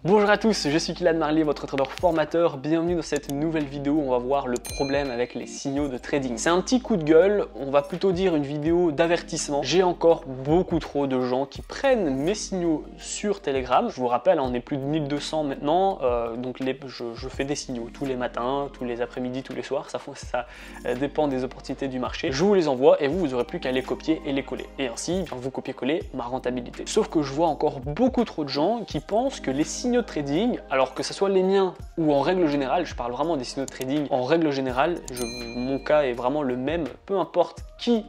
Bonjour à tous, je suis Kylian Marlier, votre trader formateur. Bienvenue dans cette nouvelle vidéo où on va voir le problème avec les signaux de trading. C'est un petit coup de gueule, on va plutôt dire une vidéo d'avertissement. J'ai encore beaucoup trop de gens qui prennent mes signaux sur Telegram. Je vous rappelle, on est plus de 1200 maintenant, donc je fais des signaux tous les matins, tous les après-midi, tous les soirs. Ça dépend des opportunités du marché. Je vous les envoie et vous aurez plus qu'à les copier et les coller. Et ainsi, vous copiez-coller ma rentabilité. Sauf que je vois encore beaucoup trop de gens qui pensent que les signaux de trading, alors que ce soit les miens ou en règle générale, je parle vraiment des signaux de trading, en règle générale, mon cas est vraiment le même, peu importe qui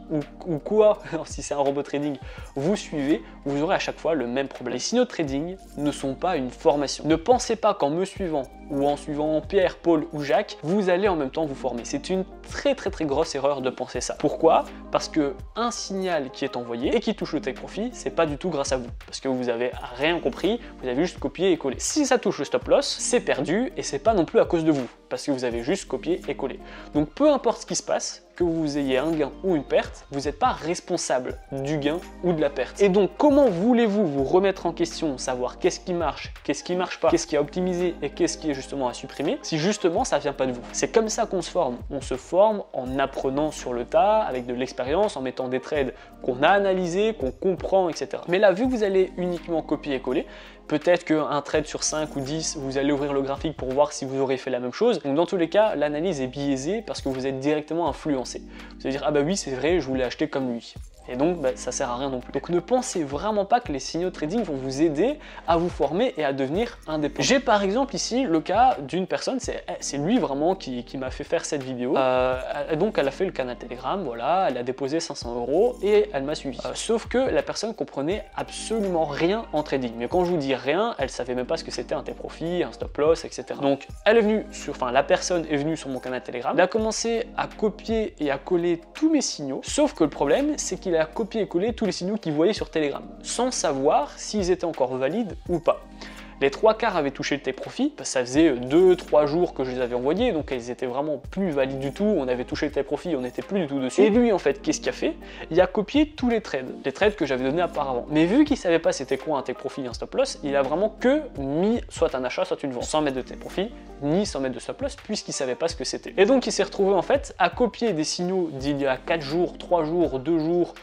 ou quoi, si c'est un robot trading, vous suivez, vous aurez à chaque fois le même problème. Les signaux de trading ne sont pas une formation. Ne pensez pas qu'en me suivant ou en suivant Pierre, Paul ou Jacques, vous allez en même temps vous former. C'est une très grosse erreur de penser ça. Pourquoi? Parce que un signal qui est envoyé et qui touche le take profit, c'est pas du tout grâce à vous. Parce que vous avez rien compris, vous avez juste copié et collé. Si ça touche le stop loss, c'est perdu et c'est pas non plus à cause de vous. Parce que vous avez juste copié et collé. Donc peu importe ce qui se passe, que vous ayez un gain ou une perte, vous n'êtes pas responsable du gain ou de la perte. Et donc comment voulez-vous vous remettre en question, savoir qu'est-ce qui marche pas, qu'est-ce qui est optimisé et qu'est-ce qui est justement à supprimer, si justement ça vient pas de vous. C'est comme ça qu'on se forme. On se forme en apprenant sur le tas, avec de l'expérience, en mettant des trades qu'on a analysés, qu'on comprend, etc. Mais là, vu que vous allez uniquement copier et coller, peut-être qu'un trade sur 5 ou 10, vous allez ouvrir le graphique pour voir si vous aurez fait la même chose. Donc dans tous les cas, l'analyse est biaisée parce que vous êtes directement influencé. Vous allez dire, ah bah oui, c'est vrai, je voulais acheter comme lui. Et donc, ça sert à rien non plus. Donc ne pensez vraiment pas que les signaux de trading vont vous aider à vous former et à devenir indépendant. J'ai par exemple ici le cas d'une personne, c'est lui vraiment qui m'a fait faire cette vidéo. Donc elle a fait le canal Telegram, voilà, elle a déposé 500 € et elle m'a suivi. Sauf que la personne comprenait absolument rien en trading. Mais quand je vous dis rien, elle savait même pas ce que c'était un take profit, un stop loss, etc. Donc elle est venue la personne est venue sur mon canal Telegram, elle a commencé à copier et à coller tous mes signaux. Sauf que le problème, c'est qu'il a copié et collé tous les signaux qu'il voyait sur Telegram, sans savoir s'ils étaient encore valides ou pas. Les 3/4 avaient touché le take profit, parce que ça faisait 2-3 jours que je les avais envoyés, donc elles étaient vraiment plus valides du tout, on avait touché le take profit, on n'était plus du tout dessus. Et lui en fait, qu'est-ce qu'il a fait? Il a copié tous les trades que j'avais donnés auparavant. Mais vu qu'il savait pas c'était quoi un take profit et un stop loss, il a vraiment que mis soit un achat, soit une vente, sans mettre de take profit, ni sans mettre de stop loss, puisqu'il savait pas ce que c'était. Et donc il s'est retrouvé en fait à copier des signaux d'il y a 4 jours, 3 jours, 2 jours,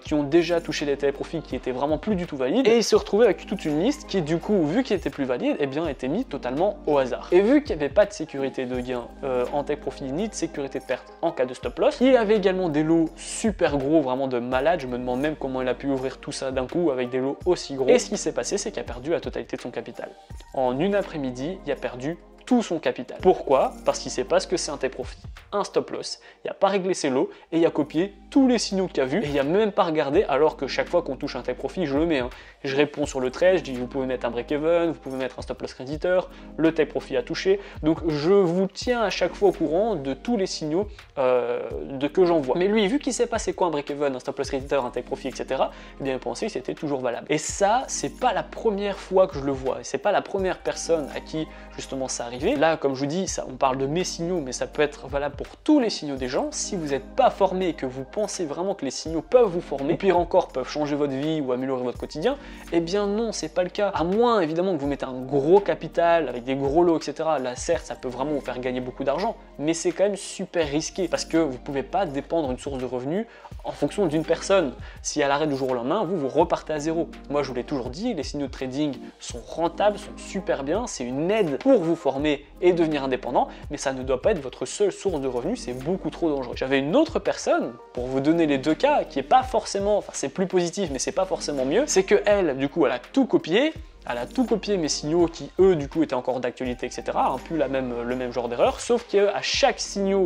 qui ont déjà touché les take profits qui étaient vraiment plus du tout valides, et il se retrouvait avec toute une liste qui du coup, vu qu'il était plus valide, eh bien était mis totalement au hasard. Et vu qu'il n'y avait pas de sécurité de gain en take profit ni de sécurité de perte en cas de stop loss, il avait également des lots super gros, vraiment de malade. Je me demande même comment il a pu ouvrir tout ça d'un coup avec des lots aussi gros. Et ce qui s'est passé, c'est qu'il a perdu la totalité de son capital. En une après-midi, il a perdu tout son capital. Pourquoi? Parce qu'il sait pas ce que c'est un take profit, un stop loss, il n'a pas réglé ses lots et il a copié tous les signaux qu'il a vus et il a même pas regardé, alors que chaque fois qu'on touche un take profit, je le mets. Je réponds sur le trade, je dis vous pouvez mettre un break-even, vous pouvez mettre un stop loss créditeur, le take profit a touché. Donc je vous tiens à chaque fois au courant de tous les signaux que j'envoie. Mais lui, vu qu'il sait pas c'est quoi un break-even, un stop loss créditeur, un take profit, etc., eh bien il pensait que c'était toujours valable. Et ça, c'est pas la première fois que je le vois, et c'est pas la première personne à qui justement ça arrive. Là, comme je vous dis, on parle de mes signaux, mais ça peut être valable pour tous les signaux des gens. Si vous n'êtes pas formé et que vous pensez vraiment que les signaux peuvent vous former, ou pire encore, peuvent changer votre vie ou améliorer votre quotidien, eh bien non, c'est pas le cas. À moins, évidemment, que vous mettez un gros capital, avec des gros lots, etc. Là, certes, ça peut vraiment vous faire gagner beaucoup d'argent, mais c'est quand même super risqué, parce que vous pouvez pas dépendre d'une source de revenus en fonction d'une personne. Si à l'arrêt du jour au lendemain, vous repartez à zéro. Moi, je vous l'ai toujours dit, les signaux de trading sont rentables, sont super bien, c'est une aide pour vous former et devenir indépendant, mais ça ne doit pas être votre seule source de revenus, c'est beaucoup trop dangereux. J'avais une autre personne, pour vous donner les deux cas, qui est pas forcément, enfin c'est plus positif, mais c'est pas forcément mieux, c'est que elle, du coup, elle a tout copié. Elle a tout copié mes signaux qui, eux, du coup, étaient encore d'actualité, etc. Plus le même genre d'erreur, sauf qu'à chaque signaux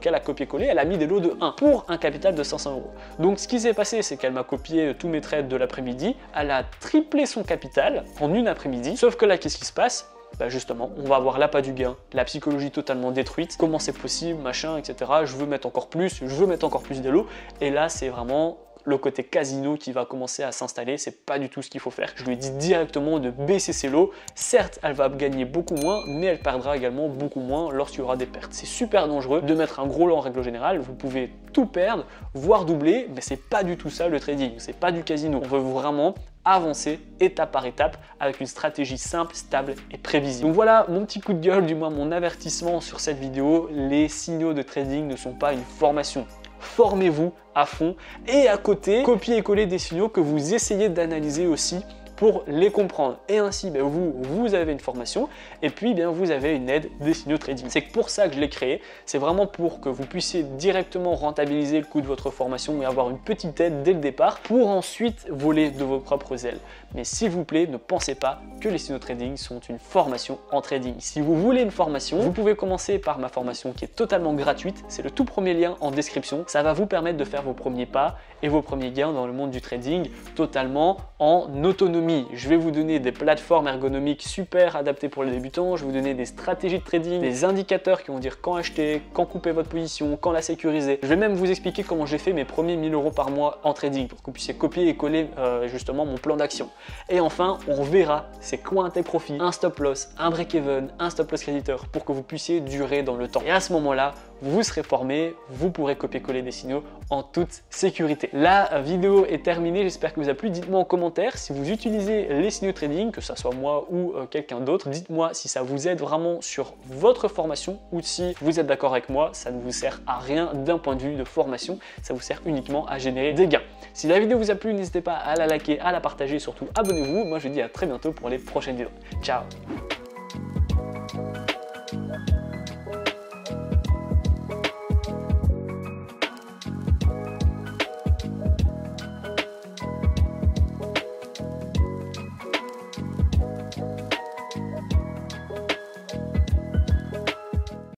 qu'elle a copié-collé, elle a mis des lots de 1 pour un capital de 500 €. Donc, ce qui s'est passé, c'est qu'elle m'a copié tous mes trades de l'après-midi, elle a triplé son capital en une après-midi, sauf que là, qu'est-ce qui se passe? Bah justement, on va avoir l'appât du gain, la psychologie totalement détruite, comment c'est possible, machin, etc. Je veux mettre encore plus des lots, et là, c'est vraiment le côté casino qui va commencer à s'installer. C'est pas du tout ce qu'il faut faire. Je lui ai dit directement de baisser ses lots. Certes, elle va gagner beaucoup moins, mais elle perdra également beaucoup moins lorsqu'il y aura des pertes. C'est super dangereux de mettre un gros lot en règle générale. Vous pouvez tout perdre, voire doubler, mais c'est pas du tout ça le trading. C'est pas du casino. On veut vraiment avancer étape par étape avec une stratégie simple, stable et prévisible. Donc voilà mon petit coup de gueule, du moins mon avertissement sur cette vidéo. Les signaux de trading ne sont pas une formation. Formez-vous à fond et à côté, copiez et collez des signaux que vous essayez d'analyser aussi pour les comprendre. Et ainsi, vous avez une formation et puis vous avez une aide des signaux trading. C'est pour ça que je l'ai créé. C'est vraiment pour que vous puissiez directement rentabiliser le coût de votre formation et avoir une petite aide dès le départ pour ensuite voler de vos propres ailes. Mais s'il vous plaît, ne pensez pas que les signaux trading sont une formation en trading. Si vous voulez une formation, vous pouvez commencer par ma formation qui est totalement gratuite. C'est le tout premier lien en description. Ça va vous permettre de faire vos premiers pas et vos premiers gains dans le monde du trading totalement en autonomie. Je vais vous donner des plateformes ergonomiques super adaptées pour les débutants. Je vais vous donner des stratégies de trading, des indicateurs qui vont dire quand acheter, quand couper votre position, quand la sécuriser. Je vais même vous expliquer comment j'ai fait mes premiers 1000 € par mois en trading pour que vous puissiez copier et coller justement mon plan d'action. Et enfin, on verra c'est quoi un take profit, un stop loss, un break even, un stop loss créditeur pour que vous puissiez durer dans le temps. Et à ce moment-là, vous serez formé, vous pourrez copier-coller des signaux en toute sécurité. La vidéo est terminée, j'espère que vous a plu. Dites-moi en commentaire si vous utilisez les signaux trading, que ce soit moi ou quelqu'un d'autre. Dites-moi si ça vous aide vraiment sur votre formation ou si vous êtes d'accord avec moi, ça ne vous sert à rien d'un point de vue de formation, ça vous sert uniquement à générer des gains. Si la vidéo vous a plu, n'hésitez pas à la liker, à la partager et surtout abonnez-vous. Moi je vous dis à très bientôt pour les prochaines vidéos. Ciao!